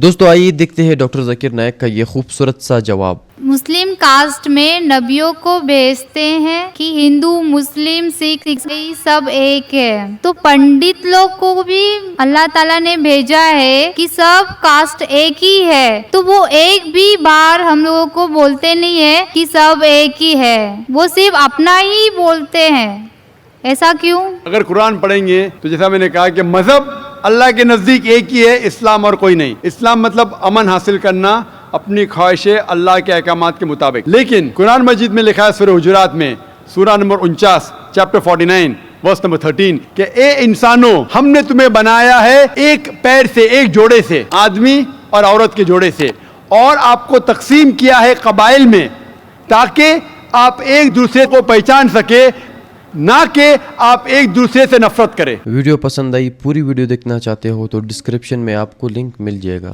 दोस्तों आइए देखते हैं डॉक्टर जाकिर नायक का ये खूबसूरत सा जवाब। मुस्लिम कास्ट में नबियों को भेजते हैं कि हिंदू मुस्लिम सिख ईसाई सब एक है, तो पंडित लोग को भी अल्लाह ताला ने भेजा है कि सब कास्ट एक ही है, तो वो एक भी बार हम लोगों को बोलते नहीं है कि सब एक ही है, वो सिर्फ अपना ही बोलते हैं। ऐसा क्यों? अगर कुरान पढ़ेंगे तो जैसा मैंने कहा कि मजहब अल्लाह के नजदीक एक ही है, इस्लाम और कोई नहीं। इस्लाम मतलब अमन हासिल करना अपनी ख्वाहिशें अल्लाह के अहकामात के मुताबिक। लेकिन कुरान मजीद में लिखा है सूरह हुजुरात में सूरह नंबर 49 चैप्टर 49 वर्स नंबर 13 कि ए इंसानों, हमने तुम्हें बनाया है एक पैर से, एक जोड़े से, आदमी और औरत के जोड़े से, और आपको तकसीम किया है कबाइल में ताकि आप एक दूसरे को पहचान सके, ना कि आप एक दूसरे से नफरत करें। वीडियो पसंद आई, पूरी वीडियो देखना चाहते हो तो डिस्क्रिप्शन में आपको लिंक मिल जाएगा।